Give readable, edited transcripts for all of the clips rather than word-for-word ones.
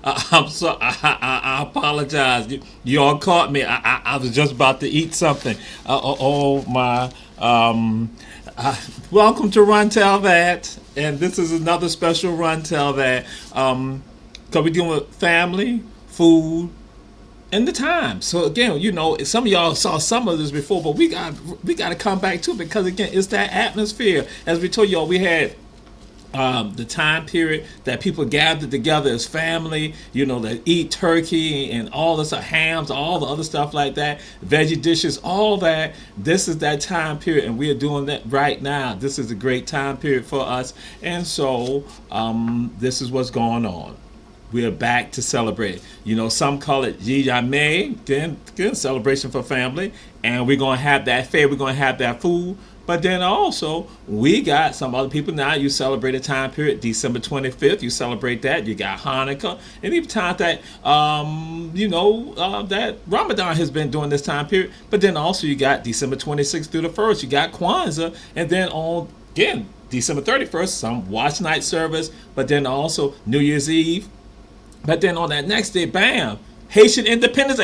I'm so. I apologize. You all caught me. I was just about to eat something. My. Um, uh, Welcome to Run Tell That, and this is another special Run Tell That. Cause we're dealing with family, food, and the time. So again, some of y'all saw some of this before, but we got to come back to it because again, it's that atmosphere. As we told y'all, we had the time period that people gathered together as family, that eat turkey and all this hams, all the other stuff like that, veggie dishes, all that. This is that time period, and we are doing that right now. This is a great time period for us, and so this is what's going on. We're back to celebrate. Some call it May, then celebration for family, and we're gonna have that fair. We're gonna have that food. But then also, we got some other people now. You celebrate a time period, December 25th. You celebrate that. You got Hanukkah, and even time that that Ramadan has been during this time period. But then also, you got December 26th through the 1st. You got Kwanzaa, and then on again December 31st, some watch night service. But then also New Year's Eve. But then on that next day, bam, Haitian Independence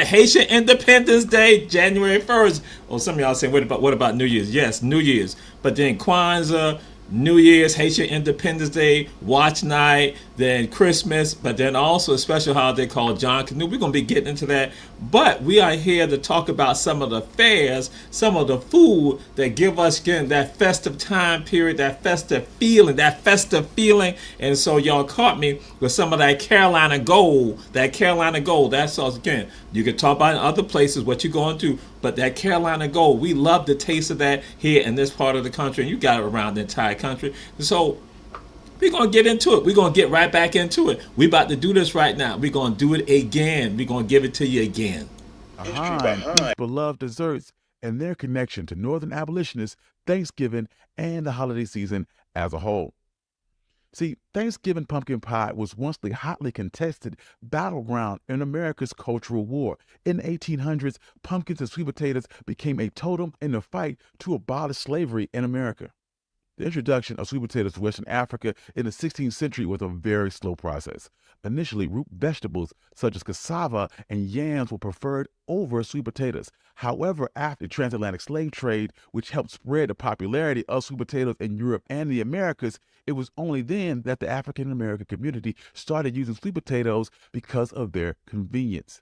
Day, January 1st. Oh, some of y'all saying, what about New Year's? Yes, New Year's. But then Kwanzaa, New Year's, Haitian Independence Day, Watch Night, then Christmas, but then also a special holiday called John Canoe. We're going to be getting into that. But we are here to talk about some of the fairs, some of the food that give us, again, that festive time period, that festive feeling. And so y'all caught me with some of that Carolina Gold. That's us, again, you can talk about in other places what you're going to, but that Carolina Gold, we love the taste of that here in this part of the country, and you got it around the entire country. So we're going to get into it. We're going to get right back into it. We're about to do this right now. We're going to do it again. We're going to give it to you again. Behind these beloved desserts and their connection to Northern abolitionists, Thanksgiving, and the holiday season as a whole. See, Thanksgiving pumpkin pie was once the hotly contested battleground in America's cultural war. In the 1800s, pumpkins and sweet potatoes became a totem in the fight to abolish slavery in America. The introduction of sweet potatoes to Western Africa in the 16th century was a very slow process. Initially, root vegetables such as cassava and yams were preferred over sweet potatoes. However, after the transatlantic slave trade, which helped spread the popularity of sweet potatoes in Europe and the Americas, it was only then that the African American community started using sweet potatoes because of their convenience.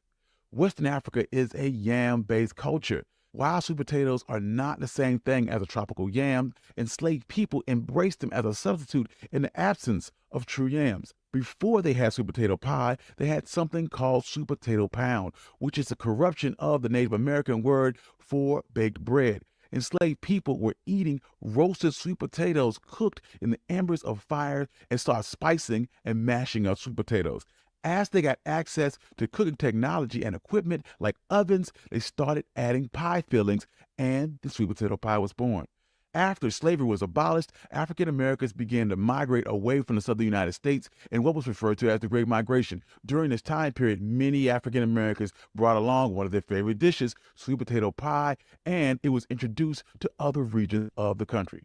Western Africa is a yam-based culture. While sweet potatoes are not the same thing as a tropical yam, enslaved people embraced them as a substitute in the absence of true yams. Before they had sweet potato pie, they had something called sweet potato pound, which is a corruption of the Native American word for baked bread. Enslaved people were eating roasted sweet potatoes cooked in the embers of fires and started spicing and mashing up sweet potatoes. As they got access to cooking technology and equipment like ovens, they started adding pie fillings, and the sweet potato pie was born. After slavery was abolished, African Americans began to migrate away from the southern United States in what was referred to as the Great Migration. During this time period, many African Americans brought along one of their favorite dishes, sweet potato pie, and it was introduced to other regions of the country.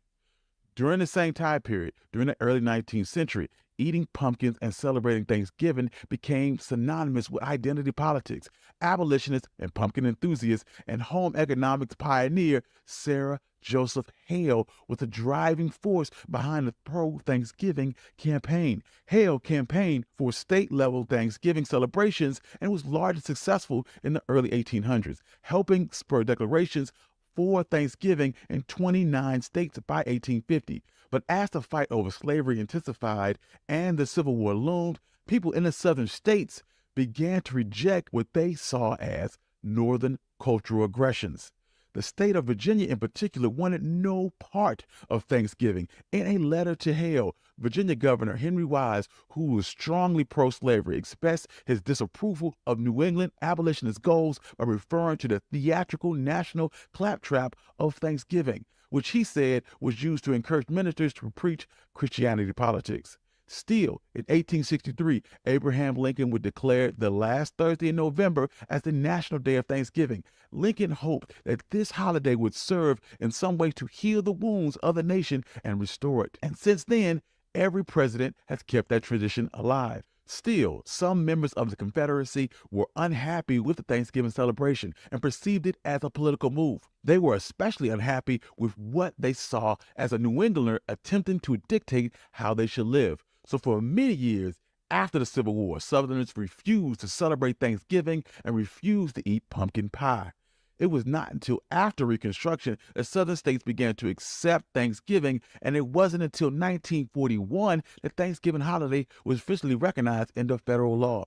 During the same time period, during the early 19th century, eating pumpkins and celebrating Thanksgiving became synonymous with identity politics. Abolitionist and pumpkin enthusiast and home economics pioneer Sarah Joseph Hale was the driving force behind the pro-Thanksgiving campaign. Hale campaigned for state-level Thanksgiving celebrations and was largely successful in the early 1800s, helping spur declarations for Thanksgiving in 29 states by 1850. But as the fight over slavery intensified and the Civil War loomed, people in the southern states began to reject what they saw as Northern cultural aggressions. The state of Virginia in particular wanted no part of Thanksgiving. In a letter to Hale, Virginia Governor Henry Wise, who was strongly pro-slavery, expressed his disapproval of New England abolitionist goals by referring to the theatrical national claptrap of Thanksgiving, which he said was used to encourage ministers to preach Christianity politics. Still, in 1863, Abraham Lincoln would declare the last Thursday in November as the National Day of Thanksgiving. Lincoln hoped that this holiday would serve in some way to heal the wounds of the nation and restore it. And since then, Every president has kept that tradition alive. Still, some members of the Confederacy were unhappy with the Thanksgiving celebration and perceived it as a political move. They were especially unhappy with what they saw as a New Englander attempting to dictate how they should live. So for many years after the Civil War, Southerners refused to celebrate Thanksgiving and refused to eat pumpkin pie. It was not until after Reconstruction that Southern states began to accept Thanksgiving, and it wasn't until 1941 that Thanksgiving holiday was officially recognized into federal law.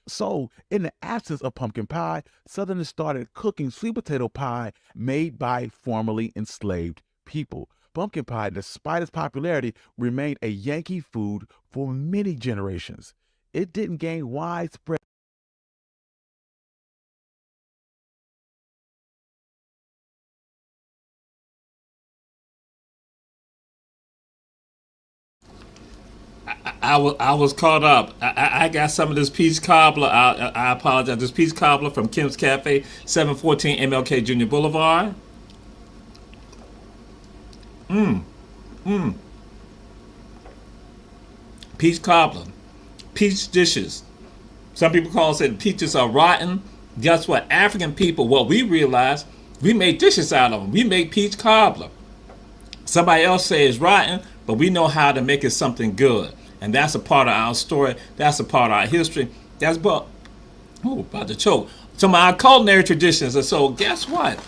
So, in the absence of pumpkin pie, Southerners started cooking sweet potato pie made by formerly enslaved people. Pumpkin pie, despite its popularity, remained a Yankee food for many generations. It didn't gain widespread I was caught up. I got some of this peach cobbler. I apologize. This peach cobbler from Kim's Cafe, 714 MLK Junior Boulevard. Peach cobbler, peach dishes. Some people call it peaches are rotten. Guess what? African people, what we realize, we make dishes out of them. We make peach cobbler. Somebody else says rotten, but we know how to make it something good. And that's a part of our story. That's a part of our history. That's about, about to choke. Some of our culinary traditions. And so guess what?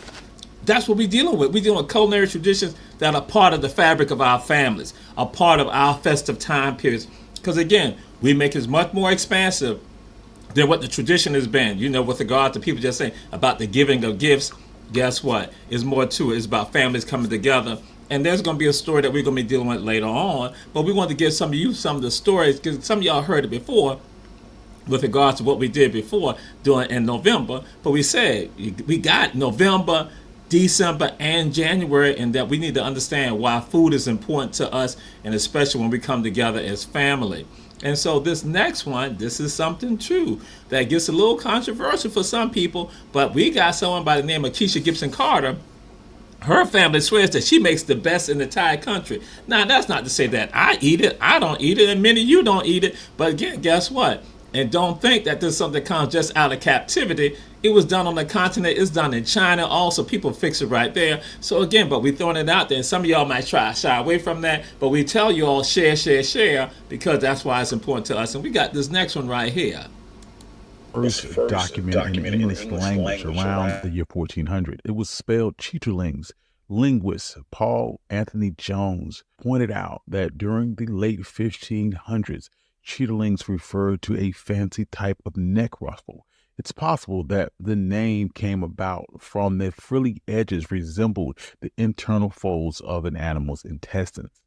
That's what we're dealing with. We're dealing with culinary traditions that are part of the fabric of our families, a part of our festive time periods. Because again, we make it much more expansive than what the tradition has been. You know, with regard to people just saying about the giving of gifts, guess what? There's more to it. It's about families coming together. And there's going to be a story that we're going to be dealing with later on. But we want to give some of you some of the stories, because some of y'all heard it before with regards to what we did before doing in November. But we said we got November, December, and January, and that we need to understand why food is important to us, and especially when we come together as family. And so this next one, this is something true that gets a little controversial for some people, but we got someone by the name of Keisha Gibson Carter. Her family swears that she makes the best in the entire country. Now, that's not to say that I eat it. I don't eat it, and many of you don't eat it. But again, guess what? And don't think that this is something that comes just out of captivity. It was done on the continent. It's done in China. Also, people fix it right there. So again, but we're throwing it out there. And some of y'all might try to shy away from that. But we tell you all share, share, share, because that's why it's important to us. And we got this next one right here. First documented in English language around the year 1400. It was spelled Chitterlings. Linguist Paul Anthony Jones pointed out that during the late 1500s, chitterlings referred to a fancy type of neck ruffle. It's possible that the name came about from their frilly edges resembled the internal folds of an animal's intestines.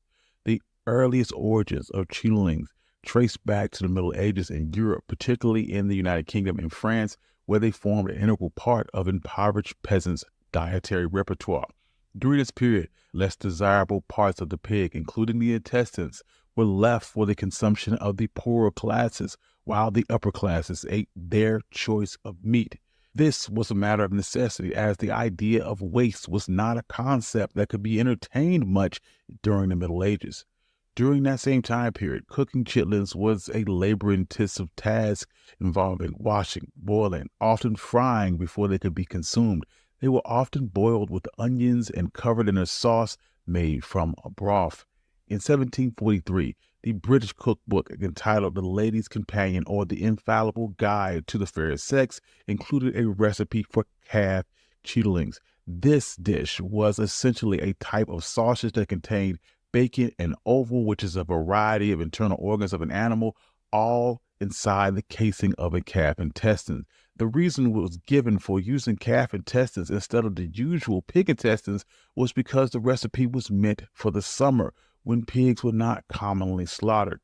The earliest origins of chitterlings trace back to the Middle Ages in Europe, particularly in the United Kingdom and France, where they formed an integral part of impoverished peasants' dietary repertoire. During this period, less desirable parts of the pig, including the intestines, were left for the consumption of the poorer classes, while the upper classes ate their choice of meat. This was a matter of necessity, as the idea of waste was not a concept that could be entertained much during the Middle Ages. During that same time period, cooking chitlins was a labor-intensive task involving washing, boiling, often frying before they could be consumed. They were often boiled with onions and covered in a sauce made from a broth. In 1743, the British cookbook entitled The Lady's Companion, or The Infallible Guide to the Fair Sex, included a recipe for calf chitterlings. This dish was essentially a type of sausage that contained bacon and offal, which is a variety of internal organs of an animal, all inside the casing of a calf intestine. The reason was given for using calf intestines instead of the usual pig intestines was because the recipe was meant for the summer, when pigs were not commonly slaughtered.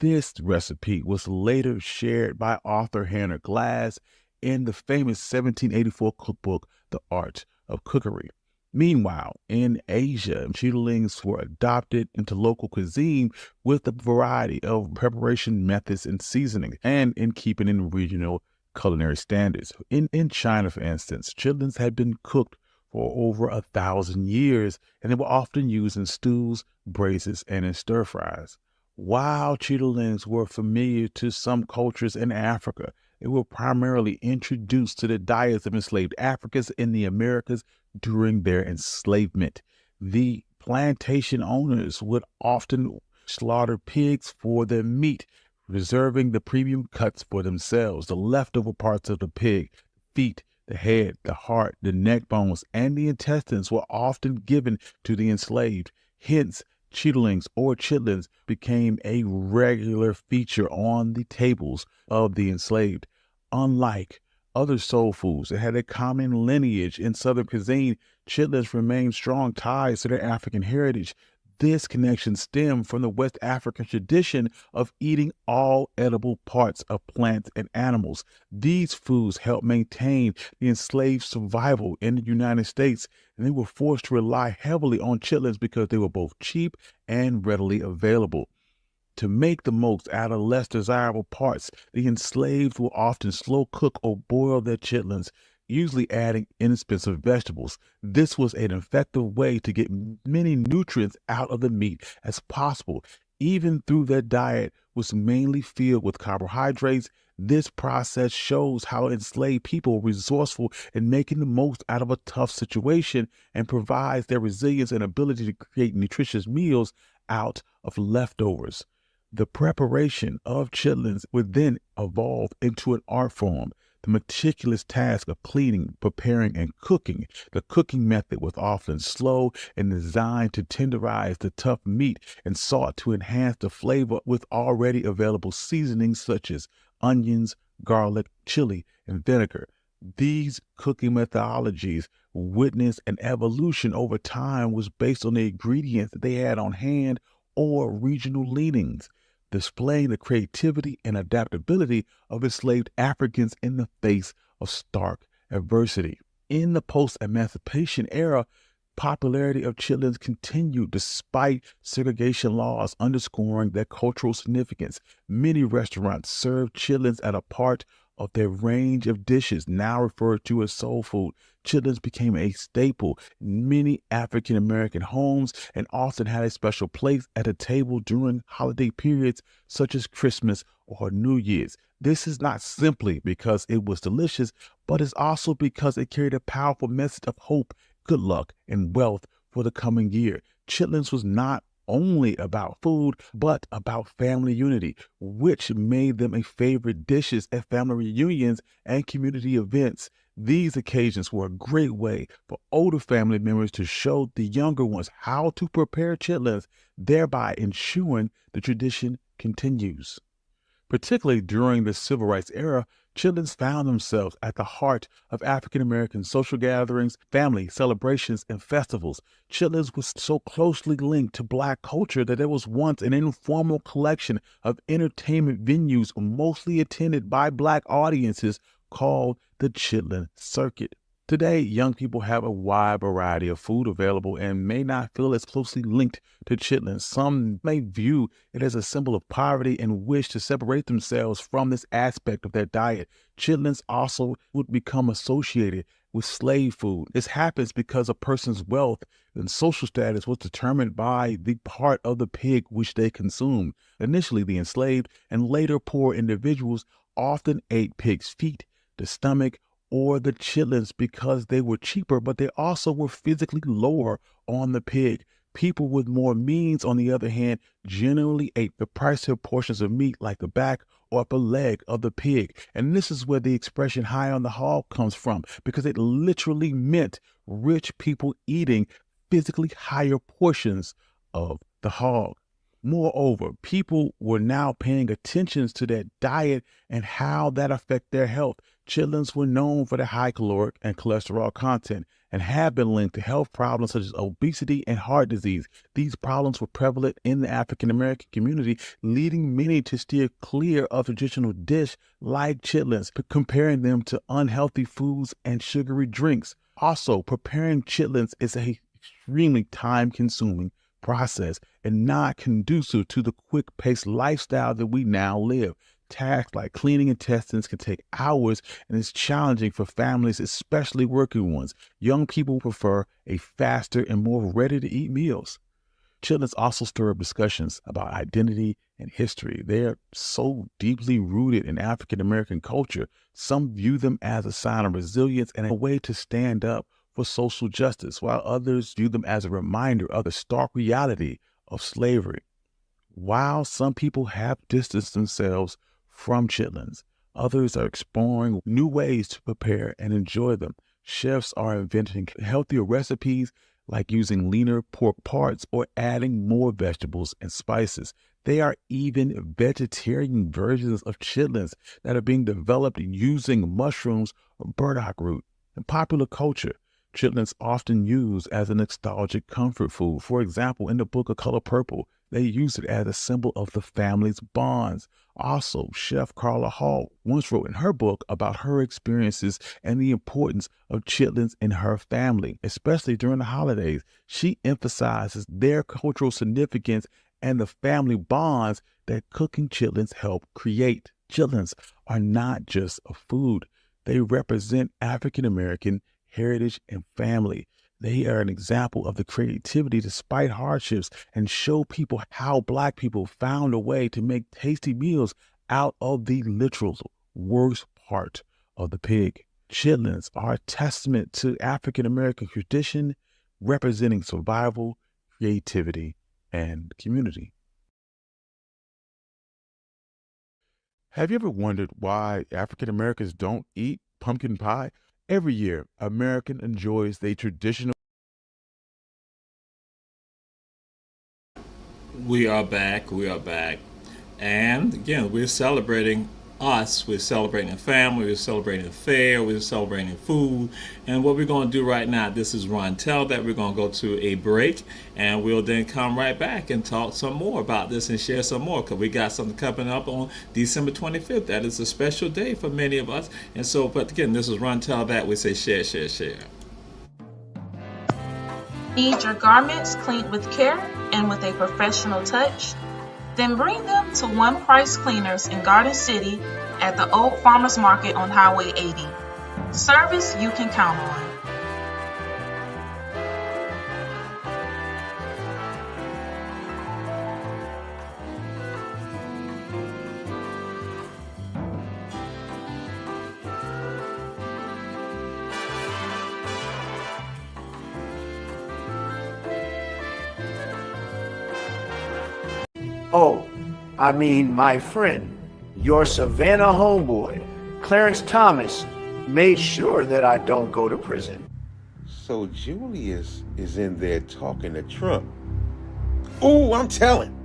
This recipe was later shared by Arthur Hannah Glass in the famous 1784 cookbook, The Art of Cookery. Meanwhile, in Asia, chitterlings were adopted into local cuisine with a variety of preparation methods and seasoning, and in keeping in regional culinary standards. In China, for instance, chitterlings had been cooked for over 1,000 years, and they were often used in stews, braises, and in stir fries. While chitterlings were familiar to some cultures in Africa, they were primarily introduced to the diets of enslaved Africans in the Americas during their enslavement. The plantation owners would often slaughter pigs for their meat, reserving the premium cuts for themselves. The leftover parts of the pig, feet, the head, the heart, the neck bones, and the intestines were often given to the enslaved. Hence, chitterlings or chitlins became a regular feature on the tables of the enslaved. Unlike other soul foods that had a common lineage in Southern cuisine, chitlins remained strong ties to their African heritage. This connection stemmed from the West African tradition of eating all edible parts of plants and animals. These foods helped maintain the enslaved survival in the United States, and they were forced to rely heavily on chitlins because they were both cheap and readily available. To make the most out of less desirable parts, the enslaved will often slow cook or boil their chitlins, usually adding inexpensive vegetables. This was an effective way to get many nutrients out of the meat as possible. Even though their diet was mainly filled with carbohydrates, this process shows how enslaved people were resourceful in making the most out of a tough situation and provides their resilience and ability to create nutritious meals out of leftovers. The preparation of chitlins would then evolve into an art form. The meticulous task of cleaning, preparing, and cooking. The cooking method was often slow and designed to tenderize the tough meat and sought to enhance the flavor with already available seasonings such as onions, garlic, chili, and vinegar. These cooking methodologies witnessed an evolution over time was based on the ingredients that they had on hand or regional leanings, displaying the creativity and adaptability of enslaved Africans in the face of stark adversity. In the post-emancipation era, popularity of chitlins continued despite segregation laws, underscoring their cultural significance. Many restaurants serve chitlins as a part of their range of dishes, now referred to as soul food. Chitlins became a staple in many African American homes and often had a special place at the table during holiday periods such as Christmas or New Year's. This is not simply because it was delicious, but it's also because it carried a powerful message of hope, good luck, and wealth for the coming year. Chitlins was not only about food, but about family unity, which made them a favorite dishes at family reunions and community events. These occasions were a great way for older family members to show the younger ones how to prepare chitlins, thereby ensuring the tradition continues. Particularly during the Civil Rights era, chitlins found themselves at the heart of African American social gatherings, family celebrations, and festivals. Chitlins was so closely linked to Black culture that there was once an informal collection of entertainment venues mostly attended by Black audiences called the Chitlin Circuit. Today, young people have a wide variety of food available and may not feel as closely linked to chitlins. Some may view it as a symbol of poverty and wish to separate themselves from this aspect of their diet. Chitlins also would become associated with slave food. This happens because a person's wealth and social status was determined by the part of the pig which they consumed. Initially, the enslaved and later poor individuals often ate pig's feet, the stomach, or the chitlins because they were cheaper, but they also were physically lower on the pig. People with more means, on the other hand, generally ate the pricier portions of meat like the back or upper leg of the pig. And this is where the expression high on the hog comes from, because it literally meant rich people eating physically higher portions of the hog. Moreover, people were now paying attention to their diet and how that affected their health. Chitlins were known for their high caloric and cholesterol content and have been linked to health problems such as obesity and heart disease. These problems were prevalent in the African American community, leading many to steer clear of traditional dish like chitlins, comparing them to unhealthy foods and sugary drinks. Also, preparing chitlins is a extremely time-consuming process and not conducive to the quick-paced lifestyle that we now live. Tasks like cleaning intestines can take hours and is challenging for families, especially working ones. Young people prefer a faster and more ready-to-eat meals. Chitlins also stir up discussions about identity and history. They are so deeply rooted in African American culture. Some view them as a sign of resilience and a way to stand up for social justice, while others view them as a reminder of the stark reality of slavery. While some people have distanced themselves from chitlins, others are exploring new ways to prepare and enjoy them. Chefs are inventing healthier recipes like using leaner pork parts or adding more vegetables and spices. There are even vegetarian versions of chitlins that are being developed using mushrooms or burdock root. In popular culture, chitlins often used as a nostalgic comfort food. For example, in the book A Color Purple, they use it as a symbol of the family's bonds. Also, Chef Carla Hall once wrote in her book about her experiences and the importance of chitlins in her family, especially during the holidays. She emphasizes their cultural significance and the family bonds that cooking chitlins help create. Chitlins are not just a food. They represent African American heritage and family. They are an example of the creativity despite hardships and show people how Black people found a way to make tasty meals out of the literal worst part of the pig. Chitlins are a testament to African American tradition, representing survival, creativity, and community. Have you ever wondered why African Americans don't eat pumpkin pie? Every year, American enjoys the traditional. We are back. We are back. And again, we're celebrating us. We're celebrating family. We're celebrating fair. We're celebrating food. And what we're going to do right now, this is Ron Tell that we're going to go to a break. And we'll then come right back and talk some more about this and share some more. Because we got something coming up on December 25th. That is a special day for many of us. And so, but again, this is Ron Tell that. We say share, share, share. Need your garments cleaned with care and with a professional touch? Then bring them to One Price Cleaners in Garden City at the Old Farmers Market on Highway 80. Service you can count on. Oh, I mean my friend, your Savannah homeboy, Clarence Thomas, made sure that I don't go to prison. So Julius is in there talking to Trump. Ooh, I'm telling.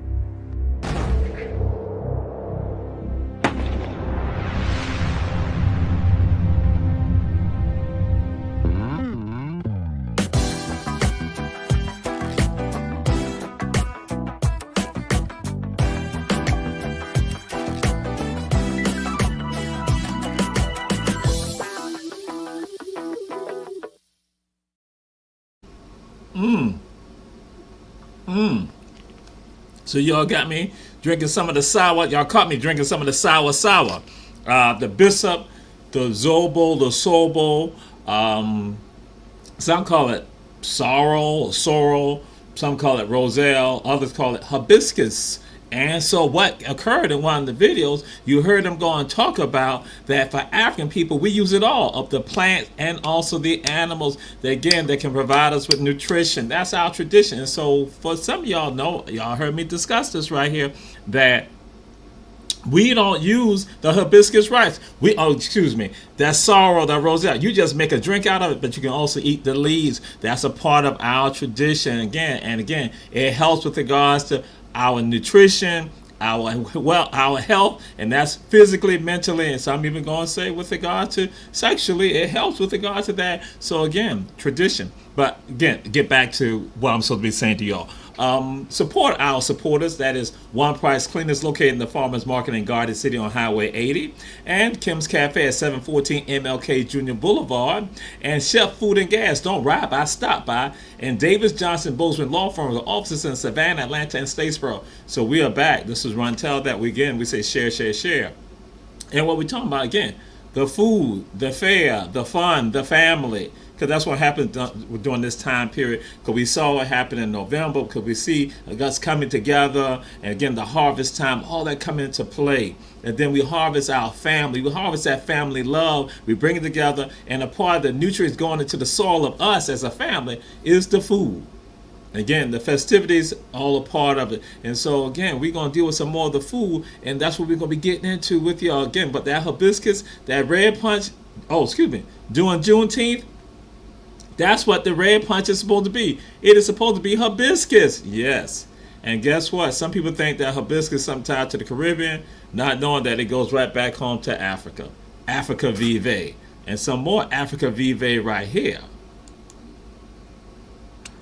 So y'all got me drinking some of the sour. Y'all caught me drinking some of the sour. The Bishop, the Zobo, the Sobo. Some call it sorrel. Some call it roselle. Others call it hibiscus. And so what occurred in one of the videos, you heard them go and talk about that for African people, we use it all, of the plants and also the animals, that again, they can provide us with nutrition. That's our tradition. And so for some of y'all know, y'all heard me discuss this right here, that we don't use the hibiscus rice. That sorrel, that roselle. You just make a drink out of it, but you can also eat the leaves. That's a part of our tradition. Again, it helps with regards to our nutrition, our health, and that's physically, mentally, and some even going to say with regard to sexually, it helps with regard to that. So again, tradition. But again, get back to what I'm supposed to be saying to y'all. Support our supporters. That is One Price Cleaners, located in the Farmers Market in Garden City on Highway 80, and Kim's Cafe at 714 MLK Jr. Boulevard, and Chef Food and Gas. Don't ride by, stop by. And Davis Johnson Bozeman Law Firm, with offices in Savannah, Atlanta, and Statesboro. So we are back. This is Ron Tell that. We say share, share, share. And what we're talking about again, the food, the fair, the fun, the family. because that's what happened during this time period. Because we saw it happen in November. Because we see us coming together, and again the harvest time, all that coming into play. And then we harvest our family. We harvest that family love. We bring it together, and a part of the nutrients going into the soil of us as a family is the food. Again, the festivities all a part of it. And so again, we're going to deal with some more of the food, and that's what we're going to be getting into with y'all again. But that hibiscus, that red punch, during Juneteenth, that's what the red punch is supposed to be. It is supposed to be hibiscus. Yes. And guess what? Some people think that hibiscus is something tied to the Caribbean, not knowing that it goes right back home to Africa. Africa Vive. And some more Africa Vive right here.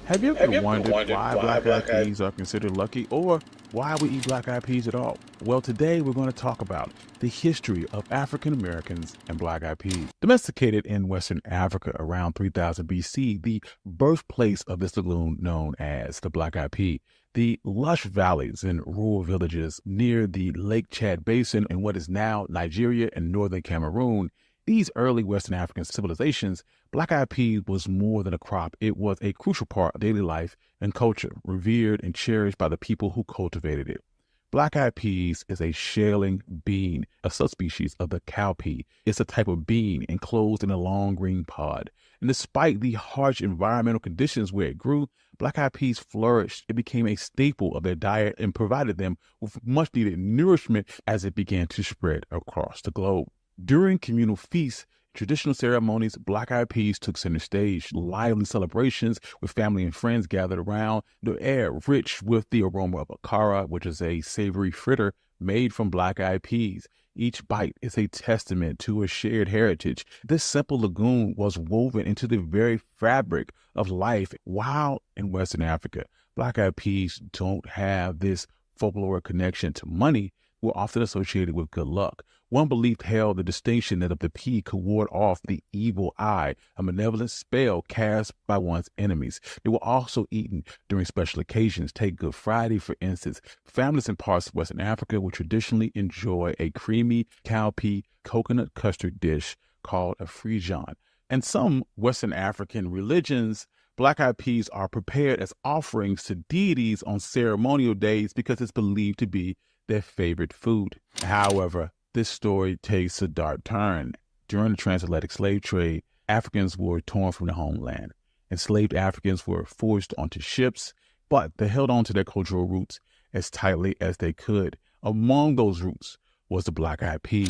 Have you ever wondered why black-eyed peas are considered lucky, or why we eat black-eyed peas at all? Well, today we're going to talk about the history of African Americans and black-eyed peas. Domesticated in Western Africa around 3000 BC, the birthplace of this legume known as the black-eyed pea. The lush valleys and rural villages near the Lake Chad Basin in what is now Nigeria and northern Cameroon, these early Western African civilizations, black-eyed peas was more than a crop. It was a crucial part of daily life and culture, revered and cherished by the people who cultivated it. Black-eyed peas is a shaling bean, a subspecies of the cowpea. It's a type of bean enclosed in a long green pod. And despite the harsh environmental conditions where it grew, black-eyed peas flourished. It became a staple of their diet and provided them with much-needed nourishment as it began to spread across the globe. During communal feasts, traditional ceremonies, black-eyed peas took center stage. Lively celebrations with family and friends gathered around, the air rich with the aroma of akara, which is a savory fritter made from black-eyed peas. Each bite is a testament to a shared heritage. This simple legume was woven into the very fabric of life. While in Western Africa, black-eyed peas don't have this folkloric connection to money, were often associated with good luck. One belief held the distinction that of the pea could ward off the evil eye, a malevolent spell cast by one's enemies. They were also eaten during special occasions. Take Good Friday, for instance. Families in parts of Western Africa would traditionally enjoy a creamy cowpea coconut custard dish called a frijan. And some Western African religions, black-eyed peas are prepared as offerings to deities on ceremonial days because it's believed to be their favorite food. However, this story takes a dark turn. During the transatlantic slave trade, Africans were torn from their homeland. Enslaved Africans were forced onto ships, but they held on to their cultural roots as tightly as they could. Among those roots was the black-eyed pea.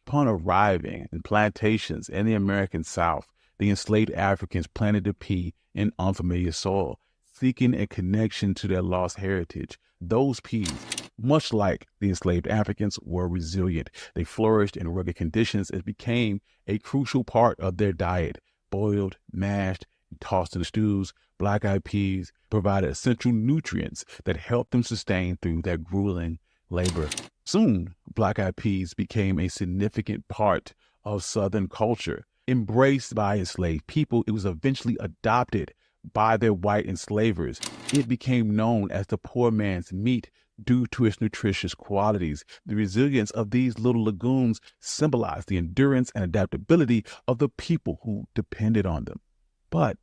Upon arriving in plantations in the American South, the enslaved Africans planted the pea in unfamiliar soil, seeking a connection to their lost heritage. Those peas, much like the enslaved Africans, were resilient. They flourished in rugged conditions and became a crucial part of their diet. Boiled, mashed, and tossed in stews, black-eyed peas provided essential nutrients that helped them sustain through their grueling labor. Soon, black-eyed peas became a significant part of Southern culture. Embraced by enslaved people, it was eventually adopted by their white enslavers. It became known as the poor man's meat due to its nutritious qualities. The resilience of these little legumes symbolized the endurance and adaptability of the people who depended on them. But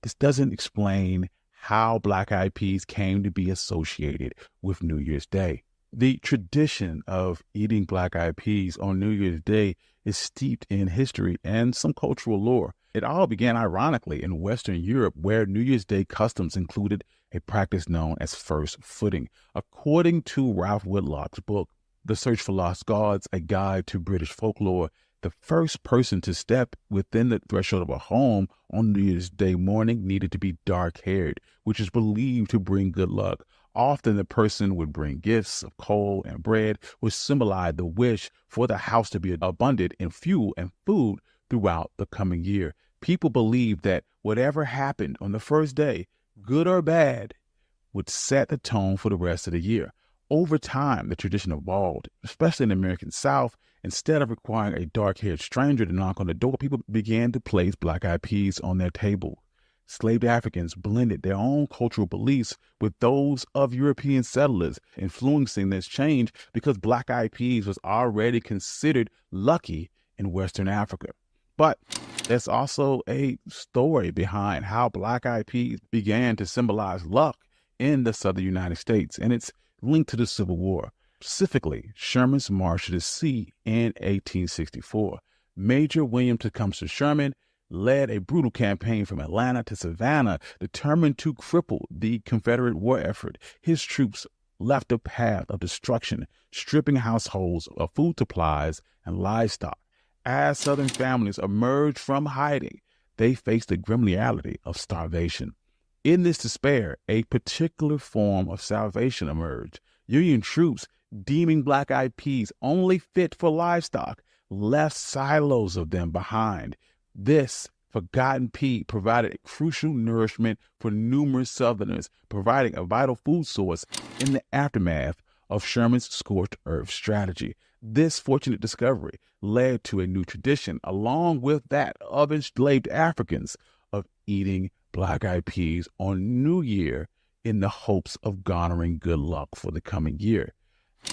this doesn't explain how black-eyed peas came to be associated with New Year's Day. The tradition of eating black-eyed peas on New Year's Day is steeped in history and some cultural lore. It all began ironically in Western Europe, where New Year's Day customs included a practice known as first footing. According to Ralph Whitlock's book, The Search for Lost Gods, A Guide to British Folklore, the first person to step within the threshold of a home on New Year's Day morning needed to be dark-haired, which is believed to bring good luck. Often the person would bring gifts of coal and bread, which symbolized the wish for the house to be abundant in fuel and food throughout the coming year. People believed that whatever happened on the first day, good or bad, would set the tone for the rest of the year. Over time, the tradition evolved, especially in the American South. Instead of requiring a dark-haired stranger to knock on the door, people began to place black-eyed peas on their table. Enslaved Africans blended their own cultural beliefs with those of European settlers, influencing this change because black-eyed peas was already considered lucky in Western Africa. But there's also a story behind how black eyed peas began to symbolize luck in the southern United States, and it's linked to the Civil War, specifically Sherman's March to the Sea in 1864. Major William Tecumseh Sherman led a brutal campaign from Atlanta to Savannah, determined to cripple the Confederate war effort. His troops left a path of destruction, stripping households of food supplies and livestock. As Southern families emerged from hiding, they faced the grim reality of starvation. In this despair, a particular form of salvation emerged. Union troops, deeming black eyed peas only fit for livestock, left silos of them behind. This forgotten pea provided crucial nourishment for numerous Southerners, providing a vital food source in the aftermath of Sherman's scorched earth strategy. This fortunate discovery led to a new tradition, along with that of enslaved Africans, of eating black-eyed peas on New Year in the hopes of garnering good luck for the coming year.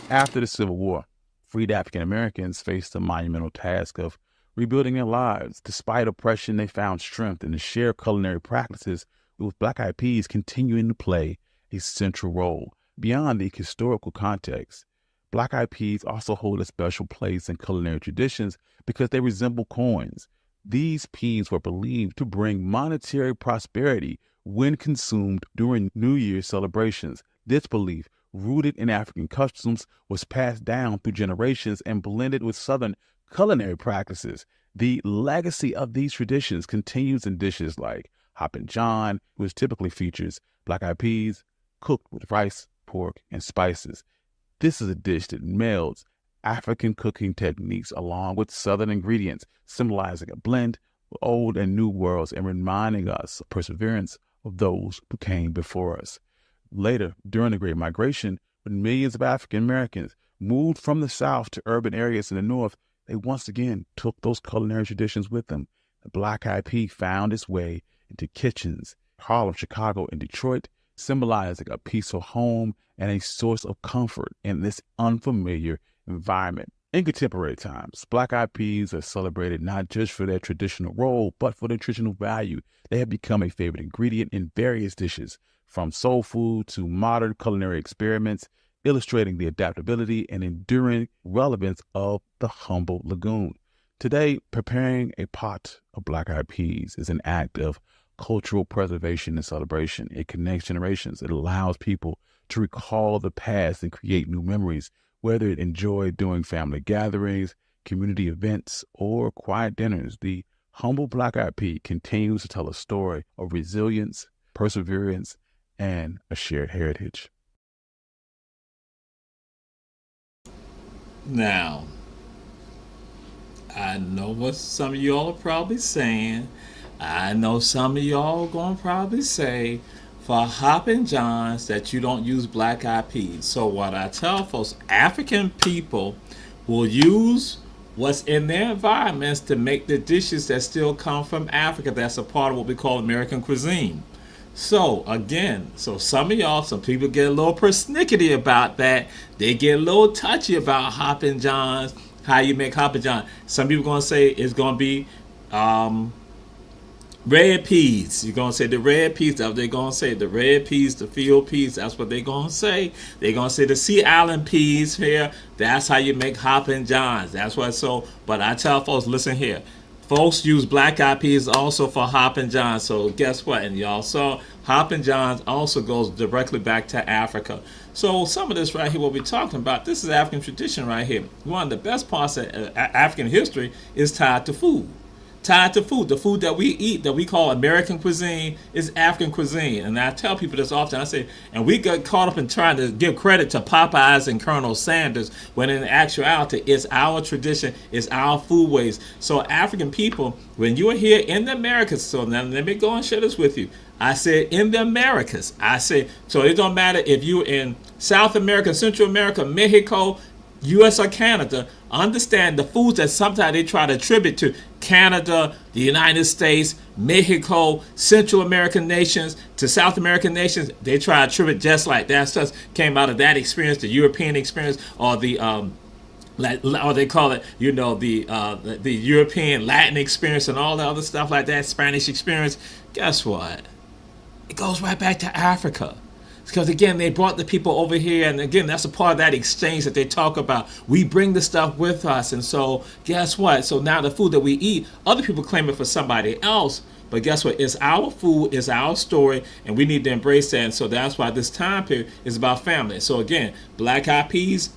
After the Civil War, freed African Americans faced the monumental task of rebuilding their lives. Despite oppression, they found strength in the shared culinary practices, with black-eyed peas continuing to play a central role. Beyond the historical context, black-eyed peas also hold a special place in culinary traditions because they resemble coins. These peas were believed to bring monetary prosperity when consumed during New Year's celebrations. This belief, rooted in African customs, was passed down through generations and blended with Southern culinary practices. The legacy of these traditions continues in dishes like Hoppin' John, which typically features black-eyed peas cooked with rice, pork, and spices. This is a dish that melds African cooking techniques along with Southern ingredients, symbolizing a blend of old and new worlds and reminding us of perseverance of those who came before us. Later, during the Great Migration, when millions of African Americans moved from the South to urban areas in the North, they once again took those culinary traditions with them. The black-eyed pea found its way into kitchens, Harlem, Chicago, and Detroit, symbolizing a peaceful home and a source of comfort in this unfamiliar environment. In contemporary times, black-eyed peas are celebrated not just for their traditional role, but for their nutritional value. They have become a favorite ingredient in various dishes, from soul food to modern culinary experiments, illustrating the adaptability and enduring relevance of the humble legume. Today, preparing a pot of black-eyed peas is an act of cultural preservation and celebration. It connects generations. It allows people to recall the past and create new memories, whether it enjoyed during family gatherings, community events, or quiet dinners. The humble black-eyed pea continues to tell a story of resilience, perseverance, and a shared heritage. Now, I know what some of y'all are probably saying. I know some of y'all gonna probably say for Hoppin' Johns that you don't use black-eyed peas. So what I tell folks, African people will use what's in their environments to make the dishes that still come from Africa. That's a part of what we call American cuisine. So again, some of y'all, some people get a little persnickety about that. They get a little touchy about Hoppin' Johns, how you make Hoppin' John. Some people gonna say it's gonna be red peas. You're gonna say the red peas. That's what they're gonna say. The red peas, the field peas. That's what they're gonna say. They're gonna say the Sea Island peas here. That's how you make Hoppin' Johns. That's what. So, but I tell folks, listen here. Folks use black-eyed peas also for Hoppin' Johns. So guess what? And y'all saw Hoppin' Johns also goes directly back to Africa. So some of this right here, what we're talking about, this is African tradition right here. One of the best parts of African history is tied to food. Tied to food. The food that we eat, that we call American cuisine, is African cuisine. And I tell people this often. I say, and we get caught up in trying to give credit to Popeyes and Colonel Sanders, when in actuality, it's our tradition, it's our foodways. So African people, when you are here in the Americas, so now let me go and share this with you. I said in the Americas. I say, so it don't matter if you're in South America, Central America, Mexico, U.S. or Canada, understand the foods that sometimes they try to attribute to Canada, the United States, Mexico, Central American nations, to South American nations, they try to attribute just like that. Just came out of that experience, the European experience, or the like, or they call it, the European Latin experience and all the other stuff like that, Spanish experience. Guess what? It goes right back to Africa. Because again, they brought the people over here, and again, that's a part of that exchange that they talk about. We bring the stuff with us, and so guess what? So now the food that we eat, other people claim it for somebody else, but guess what? It's our food, it's our story, and we need to embrace that. And so that's why this time period is about family. So again, black eyed peas,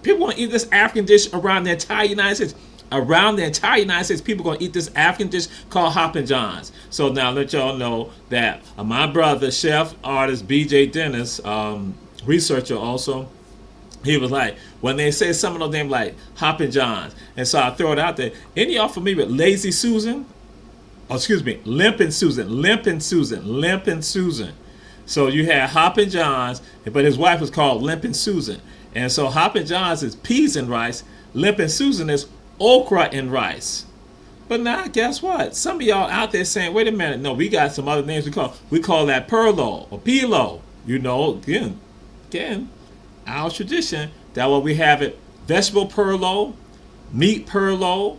people want to eat this African dish around the entire United States. Around the entire United States, people are going to eat this African dish called Hoppin' Johns. So now let y'all know that my brother, chef, artist, BJ Dennis, researcher also, he was like, when they say some of those names like Hoppin' Johns, and so I throw it out there. Any of y'all familiar with Lazy Susan? Oh, excuse me, Limpin' Susan. So you had Hoppin' Johns, but his wife was called Limpin' Susan. And so Hoppin' Johns is peas and rice. Limpin' Susan is okra and rice. But now, guess what? Some of y'all out there saying, wait a minute, no, we got some other names we call that perlo or pilo. Again, our tradition, that what we have it, vegetable perlo, meat perlo,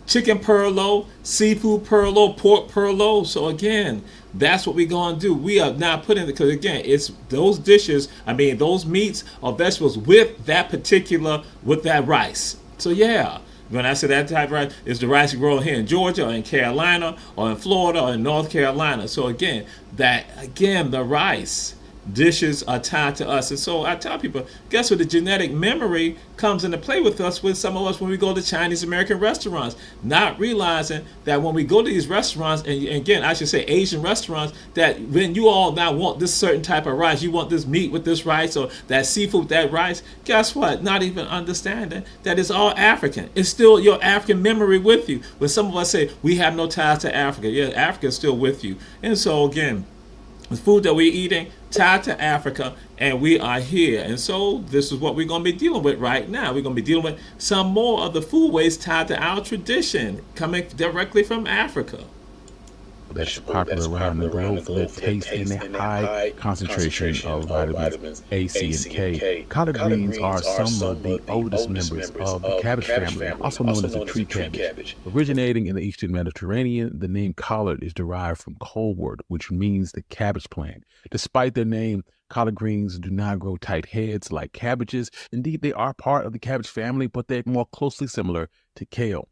chicken perlo, seafood perlo, pork perlo. So again, that's what we're going to do. We are not putting, because again, it's those dishes, those meats or vegetables with that rice. So yeah, when I say that type of rice, it's the rice you grow here in Georgia or in Carolina or in Florida or in North Carolina. So again, the rice dishes are tied to us. And so I tell people, guess what? The genetic memory comes into play with some of us when we go to Chinese American restaurants, not realizing that when we go to these restaurants, and again, I should say Asian restaurants, that when you all now want this certain type of rice, you want this meat with this rice or that seafood with that rice, guess what? Not even understanding that it's all African. It's still your African memory with you. When some of us say we have no ties to Africa, yeah, Africa is still with you. And so again, the food that we're eating tied to Africa, and we are here. And so this is what we're going to be dealing with right now. We're going to be dealing with some more of the food ways tied to our tradition coming directly from Africa. That's popular around the globe for their taste and their high concentration of vitamins A, C, and K. Collard greens are some of the oldest members of the cabbage family, also known as the tree cabbage. Originating in the eastern Mediterranean, the name collard is derived from colewort, which means the cabbage plant. Despite their name, collard greens do not grow tight heads like cabbages. Indeed, they are part of the cabbage family, but they're more closely similar to kale.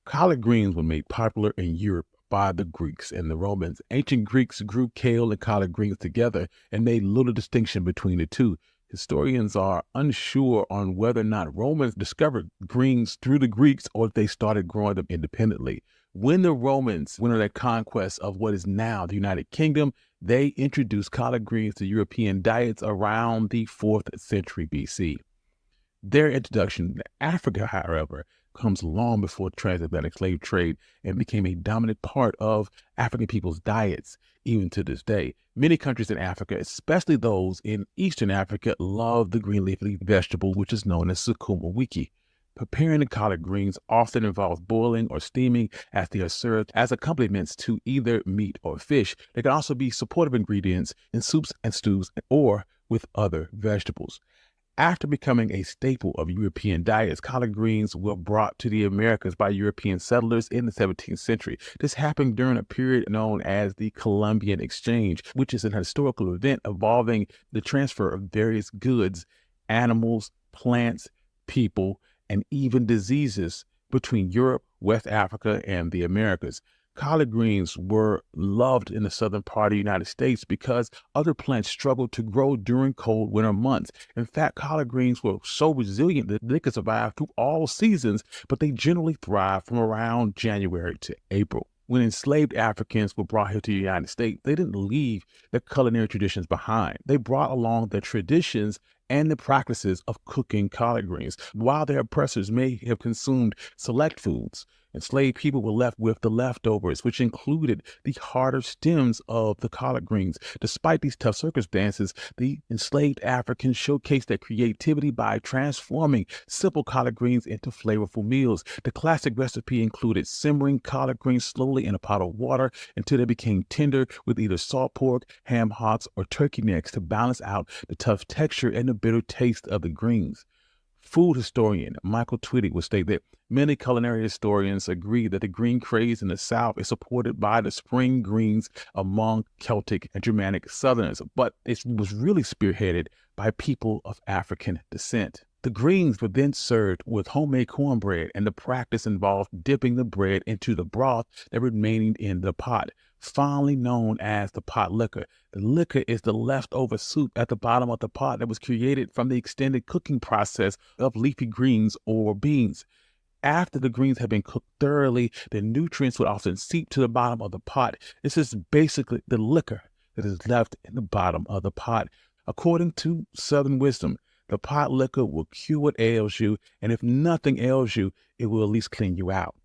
Collard greens were made popular in Europe by the Greeks and the Romans. Ancient Greeks grew kale and collard greens together and made little distinction between the two. Historians are unsure on whether or not Romans discovered greens through the Greeks or if they started growing them independently. When the Romans went on their conquest of what is now the United Kingdom, they introduced collard greens to European diets around the 4th century BC. Their introduction to Africa, however, comes long before the transatlantic slave trade and became a dominant part of African people's diets, even to this day. Many countries in Africa, especially those in Eastern Africa, love the green leafy vegetable, which is known as sukuma wiki. Preparing the collard greens often involves boiling or steaming as they are served as accompaniments to either meat or fish. They can also be supportive ingredients in soups and stews or with other vegetables. After becoming a staple of European diets, collard greens were brought to the Americas by European settlers in the 17th century. This happened during a period known as the Columbian Exchange, which is an historical event involving the transfer of various goods, animals, plants, people, and even diseases between Europe, West Africa, and the Americas. Collard greens were loved in the southern part of the United States because other plants struggled to grow during cold winter months. In fact, collard greens were so resilient that they could survive through all seasons, but they generally thrive from around January to April. When enslaved Africans were brought here to the United States, they didn't leave their culinary traditions behind. They brought along their traditions and the practices of cooking collard greens. While their oppressors may have consumed select foods, enslaved people were left with the leftovers, which included the harder stems of the collard greens. Despite these tough circumstances, the enslaved Africans showcased their creativity by transforming simple collard greens into flavorful meals. The classic recipe included simmering collard greens slowly in a pot of water until they became tender with either salt pork, ham hocks, or turkey necks to balance out the tough texture and the bitter taste of the greens. Food historian Michael Twitty would state that many culinary historians agree that the green craze in the South is supported by the spring greens among Celtic and Germanic Southerners, but it was really spearheaded by people of African descent. The greens were then served with homemade cornbread, and the practice involved dipping the bread into the broth that remained in the pot, fondly known as the pot liquor. The liquor is the leftover soup at the bottom of the pot that was created from the extended cooking process of leafy greens or beans. After the greens have been cooked thoroughly, the nutrients would often seep to the bottom of the pot. This is basically the liquor that is left in the bottom of the pot. According to Southern wisdom, the pot liquor will cure what ails you, and if nothing ails you, it will at least clean you out.